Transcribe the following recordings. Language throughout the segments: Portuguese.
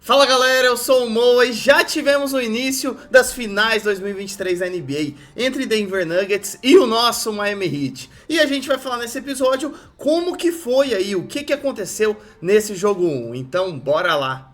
Fala galera, eu sou o Moa e já tivemos o início das finais 2023 da NBA entre Denver Nuggets e o nosso Miami Heat. E a gente vai falar nesse episódio como que foi aí, o que aconteceu nesse jogo 1. Então bora lá!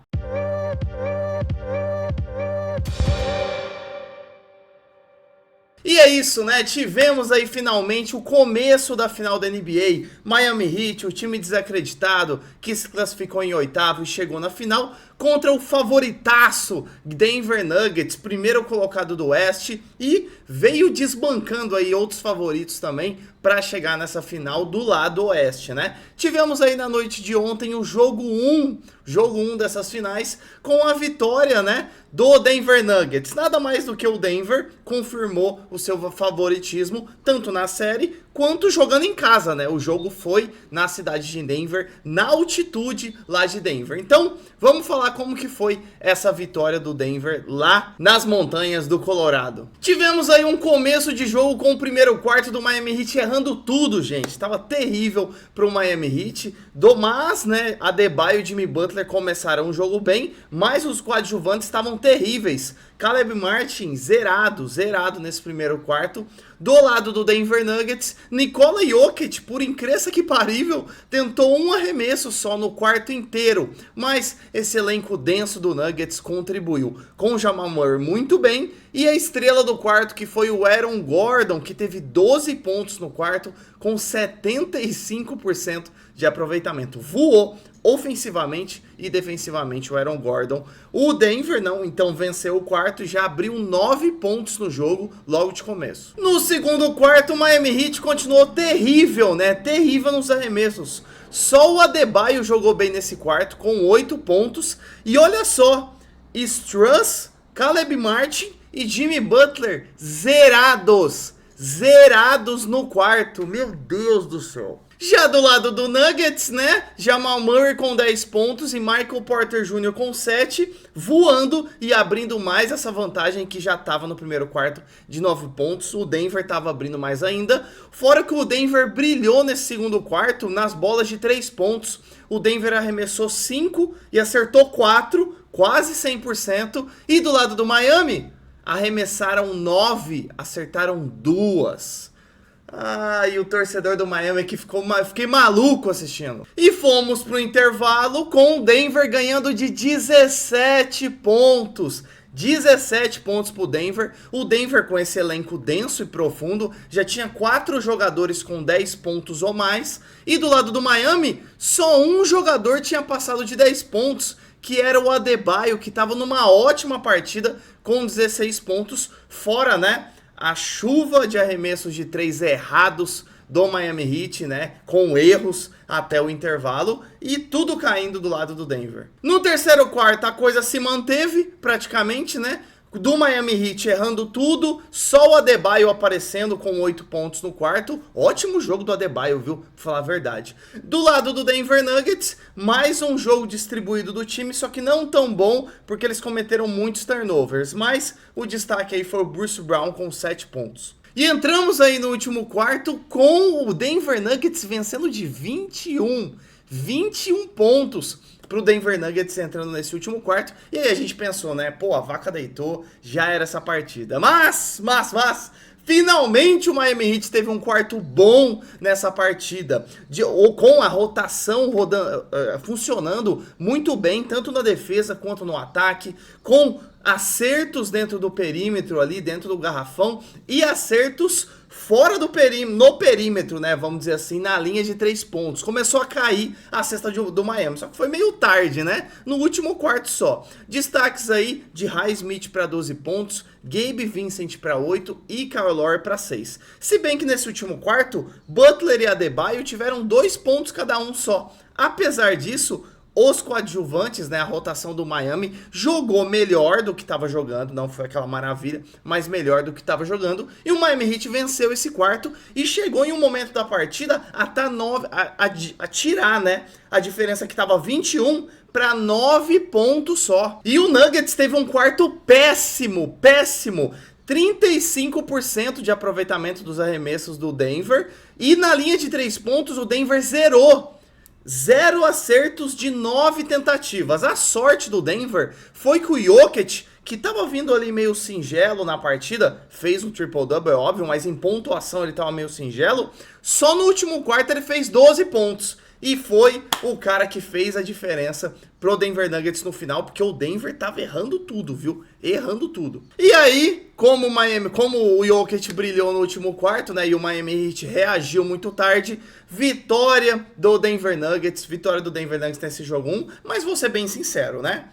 E é isso, né? Tivemos aí finalmente o começo da final da NBA. Miami Heat, o time desacreditado que se classificou em oitavo e chegou na final contra o favoritaço Denver Nuggets, primeiro colocado do Oeste, e veio desbancando aí outros favoritos também para chegar nessa final do lado Oeste, né? Tivemos aí na noite de ontem o jogo 1 dessas finais com a vitória, né, do Denver Nuggets. Nada mais do que o Denver confirmou o seu favoritismo tanto na série quanto jogando em casa, né? O jogo foi na cidade de Denver, na altitude lá de Denver. Então, vamos falar como que foi essa vitória do Denver lá nas montanhas do Colorado. Tivemos aí um começo de jogo com o primeiro quarto do Miami Heat errando tudo, gente. Tava terrível pro Miami Heat, mas, né, Adebayo e Jimmy Butler começaram o jogo bem, mas os coadjuvantes estavam terríveis. Caleb Martin zerado nesse primeiro quarto. Do lado do Denver Nuggets, Nikola Jokic, por incrível que parível, tentou um arremesso só no quarto inteiro, mas esse elenco denso do Nuggets contribuiu com o Jamal Murray muito bem, e a estrela do quarto, que foi o Aaron Gordon, que teve 12 pontos no quarto com 75% de aproveitamento. Voou ofensivamente e defensivamente o Aaron Gordon. O Denver não, então venceu o quarto e já abriu 9 pontos no jogo logo de começo. No segundo quarto, o Miami Heat continuou terrível, né? Terrível nos arremessos. Só o Adebayo jogou bem nesse quarto com 8 pontos. E olha só, Strus, Caleb Martin e Jimmy Butler zerados no quarto. Meu Deus do céu. Já do lado do Nuggets, né, Jamal Murray com 10 pontos e Michael Porter Jr. com 7, voando e abrindo mais essa vantagem que já estava no primeiro quarto de 9 pontos. O Denver estava abrindo mais ainda, fora que o Denver brilhou nesse segundo quarto nas bolas de 3 pontos. O Denver arremessou 5 e acertou 4, quase 100%, e do lado do Miami, arremessaram 9, acertaram 2. E o torcedor do Miami que fiquei maluco assistindo. E fomos pro intervalo com o Denver ganhando de 17 pontos. 17 pontos pro Denver. O Denver, com esse elenco denso e profundo, já tinha 4 jogadores com 10 pontos ou mais. E do lado do Miami, só um jogador tinha passado de 10 pontos, que era o Adebayo, que estava numa ótima partida com 16 pontos, fora, né, a chuva de arremessos de 3 errados do Miami Heat, né, com erros até o intervalo, e tudo caindo do lado do Denver. No terceiro quarto a coisa se manteve praticamente, né, do Miami Heat errando tudo, só o Adebayo aparecendo com 8 pontos no quarto. Ótimo jogo do Adebayo, viu? Pra falar a verdade. Do lado do Denver Nuggets, mais um jogo distribuído do time, só que não tão bom, porque eles cometeram muitos turnovers. Mas o destaque aí foi o Bruce Brown com 7 pontos. E entramos aí no último quarto com o Denver Nuggets vencendo de 21 pontos pro Denver Nuggets entrando nesse último quarto. E aí a gente pensou, né, pô, a vaca deitou, já era essa partida. Mas, finalmente o Miami Heat teve um quarto bom nessa partida, com a rotação funcionando muito bem, tanto na defesa quanto no ataque, com acertos dentro do perímetro ali, dentro do garrafão, e acertos fora do perímetro, no perímetro, né, vamos dizer assim, na linha de 3 pontos. Começou a cair a cesta do Miami, só que foi meio tarde, né, no último quarto só. Destaques aí de Highsmith para 12 pontos, Gabe Vincent para 8 e Kyle Lowry para 6. Se bem que nesse último quarto, Butler e Adebayo tiveram 2 pontos cada um só. Apesar disso, os coadjuvantes, né, a rotação do Miami jogou melhor do que estava jogando, não foi aquela maravilha, mas melhor do que estava jogando, e o Miami Heat venceu esse quarto e chegou em um momento da partida a tirar, né, a diferença que estava 21 para 9 pontos só. E o Nuggets teve um quarto péssimo, 35% de aproveitamento dos arremessos do Denver, e na linha de 3 pontos o Denver zerou. 0 acertos de 9 tentativas. A sorte do Denver foi que o Jokic, que tava vindo ali meio singelo na partida, fez um triple-double, é óbvio, mas em pontuação ele tava meio singelo. Só no último quarto ele fez 12 pontos. E foi o cara que fez a diferença pro Denver Nuggets no final, porque o Denver tava errando tudo, viu? Errando tudo. E aí, como o Jokic brilhou no último quarto, né? E o Miami Heat reagiu muito tarde, vitória do Denver Nuggets nesse jogo 1, mas vou ser bem sincero, né?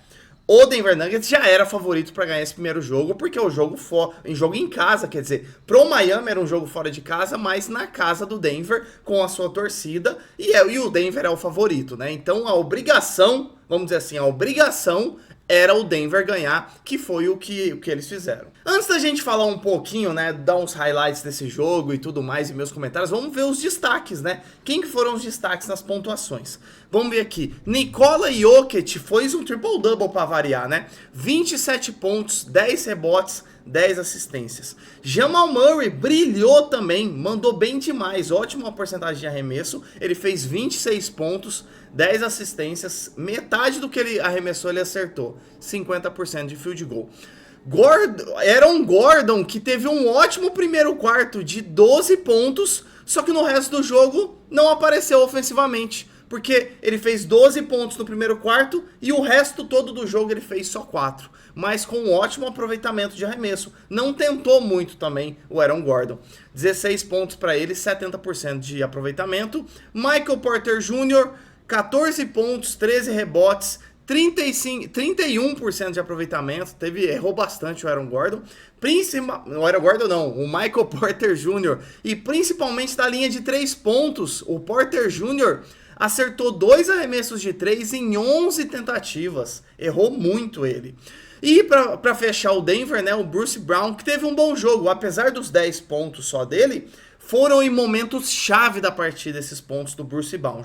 O Denver Nuggets já era favorito para ganhar esse primeiro jogo, porque o jogo em casa, quer dizer, pro Miami era um jogo fora de casa, mas na casa do Denver, com a sua torcida, e o Denver é o favorito, né? Então a obrigação, vamos dizer assim, a obrigação era o Denver ganhar, que foi o que eles fizeram. Antes da gente falar um pouquinho, né, dar uns highlights desse jogo e tudo mais em meus comentários, vamos ver os destaques, né? Quem que foram os destaques nas pontuações? Vamos ver aqui. Nikola Jokic fez um triple-double para variar, né? 27 pontos, 10 rebotes, 10 assistências. Jamal Murray brilhou também, mandou bem demais, ótima porcentagem de arremesso. Ele fez 26 pontos, 10 assistências, metade do que ele arremessou ele acertou, 50% de field goal. Aaron Gordon, que teve um ótimo primeiro quarto de 12 pontos, só que no resto do jogo não apareceu ofensivamente, porque ele fez 12 pontos no primeiro quarto e o resto todo do jogo ele fez só 4, mas com um ótimo aproveitamento de arremesso. Não tentou muito também o Aaron Gordon. 16 pontos para ele, 70% de aproveitamento. Michael Porter Jr., 14 pontos, 13 rebotes, 31% de aproveitamento. Errou bastante o Aaron Gordon. O Aaron Gordon não, o Michael Porter Jr. E principalmente da linha de 3 pontos, o Porter Jr. acertou 2 arremessos de 3 em 11 tentativas. Errou muito ele. E para fechar o Denver, né, o Bruce Brown, que teve um bom jogo, apesar dos 10 pontos só dele, foram em momentos chave da partida esses pontos do Bruce Brown.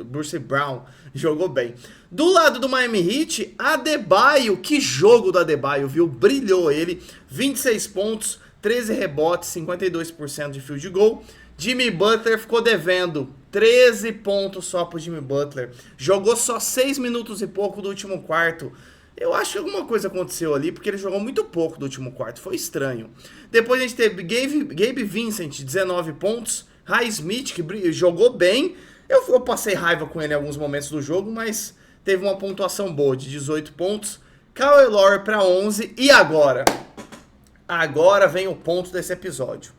Bruce Brown jogou bem. Do lado do Miami Heat, Adebayo, que jogo do Adebayo, viu? Brilhou ele, 26 pontos, 13 rebotes, 52% de field goal. Jimmy Butler ficou devendo, 13 pontos só pro Jimmy Butler. Jogou só 6 minutos e pouco do último quarto. Eu acho que alguma coisa aconteceu ali, porque ele jogou muito pouco do último quarto, foi estranho. Depois a gente teve Gabe Vincent, 19 pontos, Highsmith, que jogou bem. Eu passei raiva com ele em alguns momentos do jogo, mas teve uma pontuação boa, de 18 pontos. Kyle Lowry para 11, e agora? Agora vem o ponto desse episódio.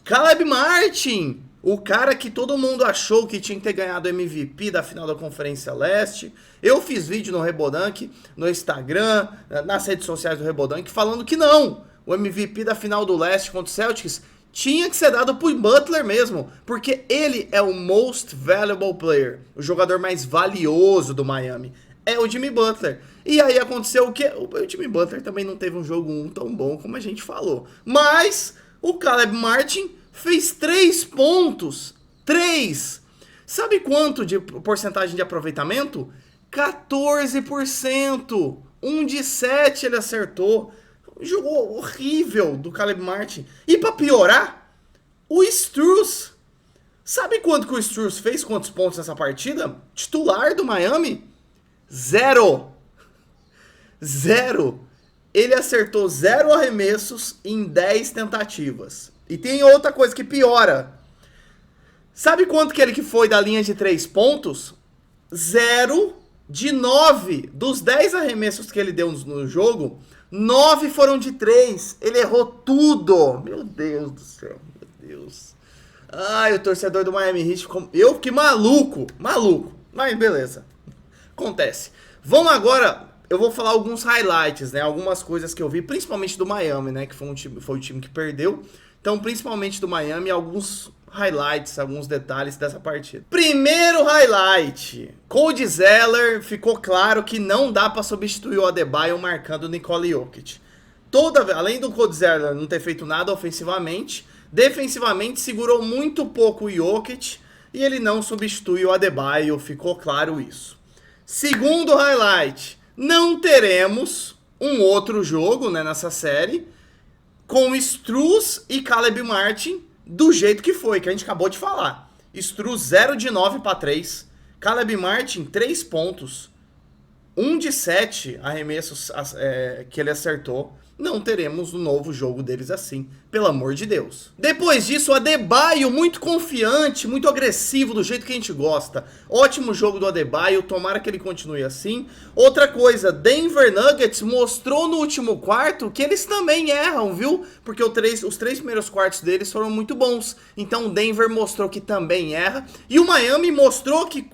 Caleb Martin, o cara que todo mundo achou que tinha que ter ganhado o MVP da final da Conferência Leste. Eu fiz vídeo no Rebodank, no Instagram, nas redes sociais do Rebodank, falando que não. O MVP da final do Leste contra o Celtics tinha que ser dado pro Butler mesmo, porque ele é o most valuable player, o jogador mais valioso do Miami. É o Jimmy Butler. E aí aconteceu o quê? O Jimmy Butler também não teve um jogo 1 tão bom como a gente falou. Mas o Caleb Martin fez 3 pontos. 3. Sabe quanto de porcentagem de aproveitamento? 14%. 1 de 7 ele acertou. Jogou horrível do Caleb Martin. E pra piorar, o Strus. Sabe quanto que o Strus fez? Quantos pontos nessa partida? Titular do Miami? 0. Ele acertou 0 arremessos em 10 tentativas. E tem outra coisa que piora. Sabe quanto que ele que foi da linha de 3 pontos? 0 de 9. Dos 10 arremessos que ele deu no jogo, 9 foram de 3. Ele errou tudo. Meu Deus do céu. Meu Deus. Ai, o torcedor do Miami Heat ficou... Eu fiquei maluco. Mas beleza. Acontece. Vamos agora... Eu vou falar alguns highlights, né? Algumas coisas que eu vi, principalmente do Miami, né? Que foi o time que perdeu. Então, principalmente do Miami, alguns highlights, alguns detalhes dessa partida. Primeiro highlight. Cody Zeller, ficou claro que não dá para substituir o Adebayo marcando o Nikola Jokic. Além do Cody Zeller não ter feito nada ofensivamente, defensivamente segurou muito pouco o Jokic e ele não substitui o Adebayo, ficou claro isso. Segundo highlight. Não teremos um outro jogo, né, nessa série com Strus e Caleb Martin do jeito que foi, que a gente acabou de falar. Strus 0 de 9 para 3, Caleb Martin, 3 pontos. 1 de 7 arremessos que ele acertou. Não teremos um novo jogo deles assim, pelo amor de Deus. Depois disso, o Adebayo muito confiante, muito agressivo, do jeito que a gente gosta. Ótimo jogo do Adebayo, tomara que ele continue assim. Outra coisa, Denver Nuggets mostrou no último quarto que eles também erram, viu? Porque os 3 primeiros quartos deles foram muito bons. Então o Denver mostrou que também erra. E o Miami mostrou que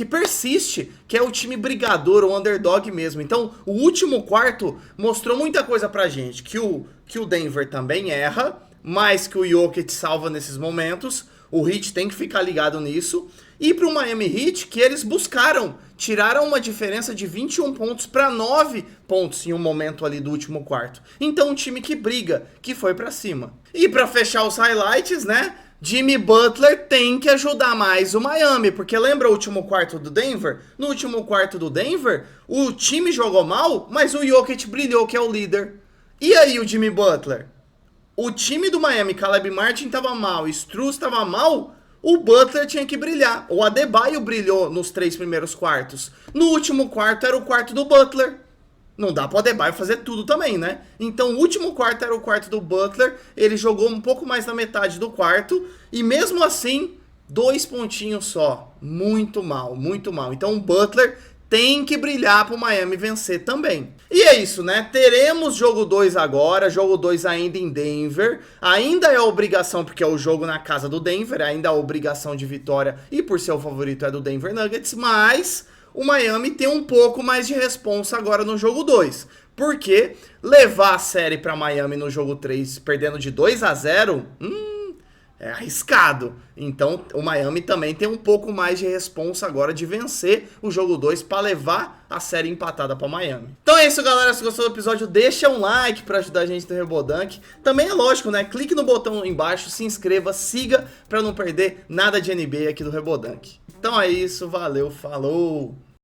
persiste, que é o time brigador, o underdog mesmo. Então, o último quarto mostrou muita coisa pra gente, que o Denver também erra, mas que o Jokic salva nesses momentos. O Heat tem que ficar ligado nisso. E pro Miami Heat, que eles tiraram uma diferença de 21 pontos para 9 pontos em um momento ali do último quarto. Então, um time que briga, que foi pra cima. E pra fechar os highlights, né? Jimmy Butler tem que ajudar mais o Miami, porque lembra o último quarto do Denver? No último quarto do Denver, o time jogou mal, mas o Jokic brilhou, que é o líder. E aí o Jimmy Butler? O time do Miami, Caleb Martin tava mal, Strus tava mal, o Butler tinha que brilhar. O Adebayo brilhou nos 3 primeiros quartos. No último quarto era o quarto do Butler. Não dá pro Adebayo fazer tudo também, né? Então o último quarto era o quarto do Butler, ele jogou um pouco mais da metade do quarto, e mesmo assim, 2 pontinhos só. Muito mal, muito mal. Então o Butler tem que brilhar pro Miami vencer também. E é isso, né? Teremos jogo 2 agora, jogo 2 ainda em Denver. Ainda é obrigação, porque é o jogo na casa do Denver, ainda é obrigação de vitória, e por ser o favorito é do Denver Nuggets, mas o Miami tem um pouco mais de responsa agora no jogo 2. Porque levar a série para Miami no jogo 3 perdendo de 2-0, é arriscado. Então o Miami também tem um pouco mais de responsa agora de vencer o jogo 2 para levar a série empatada para Miami. Então é isso, galera. Se gostou do episódio, deixa um like para ajudar a gente no Rebodunk. Também é lógico, né? Clique no botão embaixo, se inscreva, siga para não perder nada de NBA aqui do Rebodunk. Então é isso, valeu, falou!